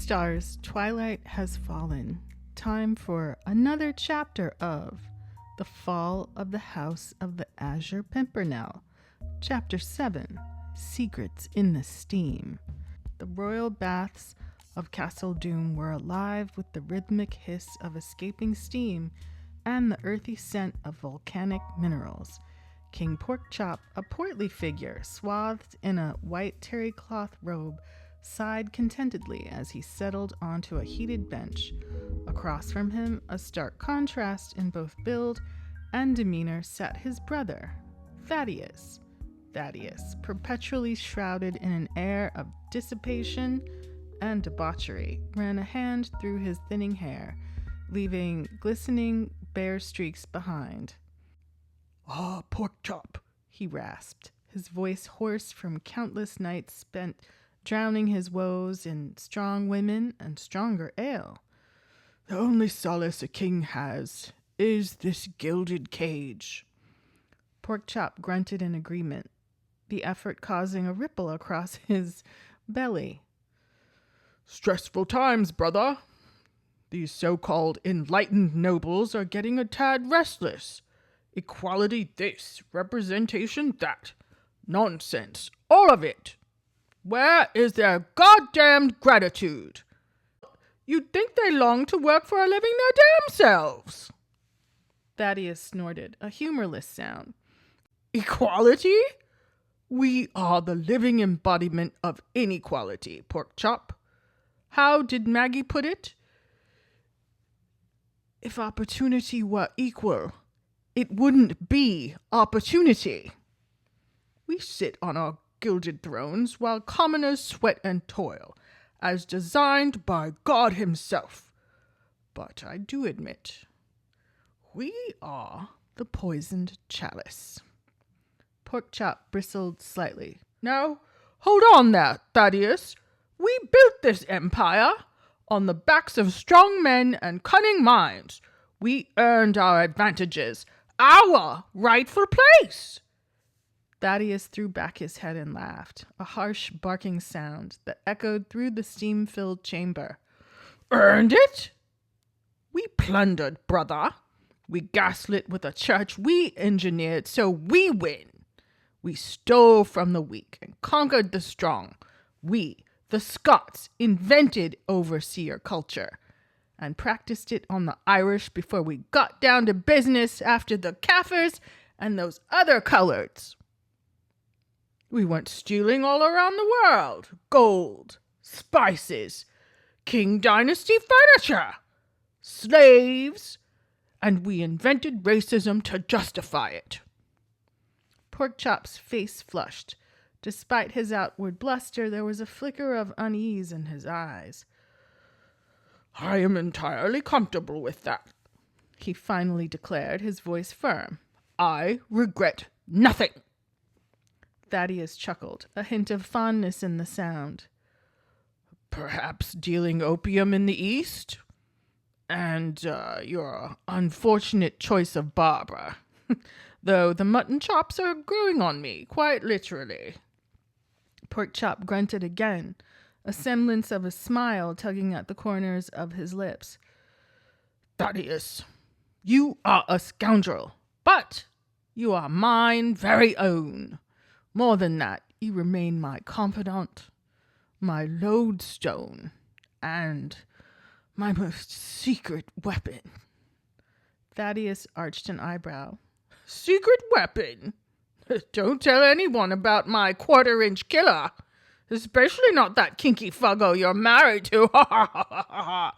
stars, twilight has fallen. Time for another chapter of The Fall of the House of the Azure Pimpernel. Chapter 7, Secrets in the Steam. The royal baths of Castle Doom were alive with the rhythmic hiss of escaping steam and the earthy scent of volcanic minerals. King Porkchop, a portly figure swathed in a white terry cloth robe, sighed contentedly as he settled onto a heated bench. Across from him, a stark contrast in both build and demeanor, sat his brother, Thaddeus. Thaddeus, perpetually shrouded in an air of dissipation and debauchery, ran a hand through his thinning hair, leaving glistening bare streaks behind. "Ah, Porkchop," he rasped, his voice hoarse from countless nights spent drowning his woes in strong women and stronger ale. "The only solace a king has is this gilded cage." Porkchop grunted in agreement, the effort causing a ripple across his belly. "Stressful times, brother. These so-called enlightened nobles are getting a tad restless. Equality this, representation that. Nonsense, all of it. Where is their goddamned gratitude? You'd think they long to work for a living their damn selves." Thaddeus snorted, a humorless sound. "Equality? We are the living embodiment of inequality, Porkchop. How did Maggie put it? If opportunity were equal, it wouldn't be opportunity. We sit on our gilded thrones while commoners sweat and toil, as designed by God himself. But I do admit, we are the poisoned chalice." Porkchop bristled slightly. "Now, hold on there, Thaddeus. We built this empire on the backs of strong men and cunning minds. We earned our advantages, our rightful place." Thaddeus threw back his head and laughed, a harsh barking sound that echoed through the steam-filled chamber. "Earned it? We plundered, brother. We gaslit with a church we engineered so we win. We stole from the weak and conquered the strong. We, the Scots, invented overseer culture and practiced it on the Irish before we got down to business after the Kaffirs and those other coloreds. We went stealing all around the world. Gold, spices, King Dynasty furniture, slaves, and we invented racism to justify it." Porkchop's face flushed. Despite his outward bluster, there was a flicker of unease in his eyes. "I am entirely comfortable with that," he finally declared, his voice firm. "I regret nothing." Thaddeus chuckled, a hint of fondness in the sound. "Perhaps dealing opium in the East? And your unfortunate choice of Barbara. Though the mutton chops are growing on me, quite literally." Porkchop grunted again, a semblance of a smile tugging at the corners of his lips. "Thaddeus, you are a scoundrel, but you are mine very own. More than that, you remain my confidant, my lodestone, and my most secret weapon." Thaddeus arched an eyebrow. "Secret weapon? Don't tell anyone about my quarter-inch killer, especially not that kinky fuggo you're married to. Ha ha ha ha ha.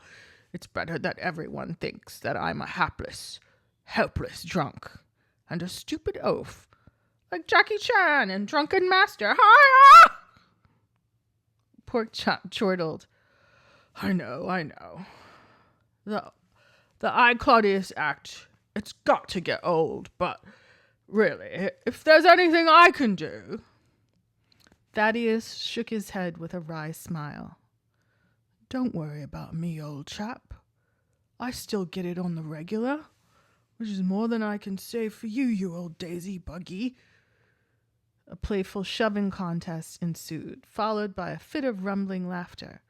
It's better that everyone thinks that I'm a hapless, helpless drunk and a stupid oaf, like Jackie Chan in Drunken Master. Ha! Porkchop chortled. I know. The I, Claudius act, it's got to get old, but really, if there's anything I can do..." Thaddeus shook his head with a wry smile. "Don't worry about me, old chap. I still get it on the regular, which is more than I can say for you, you old daisy buggy." A playful shoving contest ensued, followed by a fit of rumbling laughter.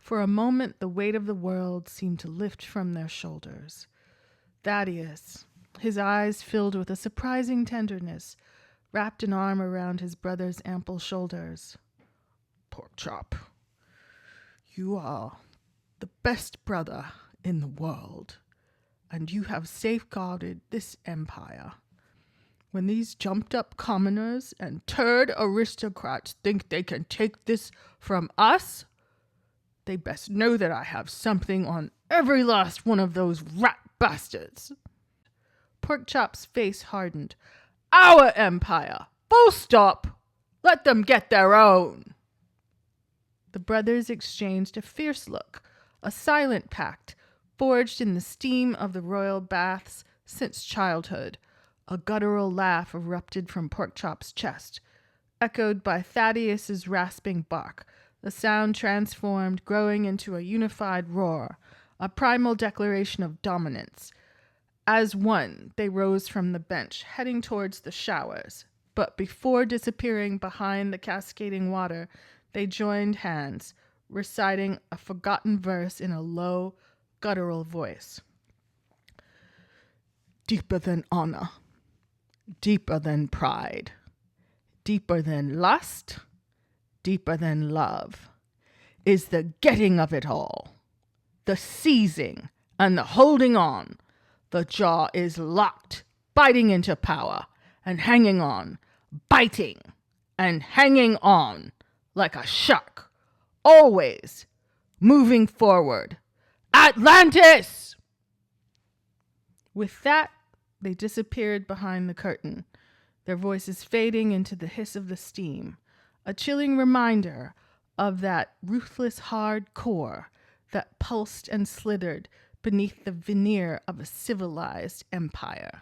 For a moment, the weight of the world seemed to lift from their shoulders. Thaddeus, his eyes filled with a surprising tenderness, wrapped an arm around his brother's ample shoulders. Porkchop, you are the best brother in the world, and you have safeguarded this empire. When these jumped-up commoners and turd aristocrats think they can take this from us, they best know that I have something on every last one of those rat bastards. Porkchop's face hardened. Our empire! Full stop! Let them get their own! The brothers exchanged a fierce look, a silent pact, forged in the steam of the royal baths since childhood. A guttural laugh erupted from Porkchop's chest, echoed by Thaddeus's rasping bark. The sound transformed, growing into a unified roar, a primal declaration of dominance. As one, they rose from the bench, heading towards the showers. But before disappearing behind the cascading water, they joined hands, reciting a forgotten verse in a low, guttural voice. Deeper than honor, deeper than pride, deeper than lust, deeper than love, is the getting of it all, the seizing and the holding on. The jaw is locked, biting into power, and hanging on, biting and hanging on, like a shark, always moving forward. Atlantis! With that, they disappeared behind the curtain, their voices fading into the hiss of the steam, a chilling reminder of that ruthless hard core that pulsed and slithered beneath the veneer of a civilized empire.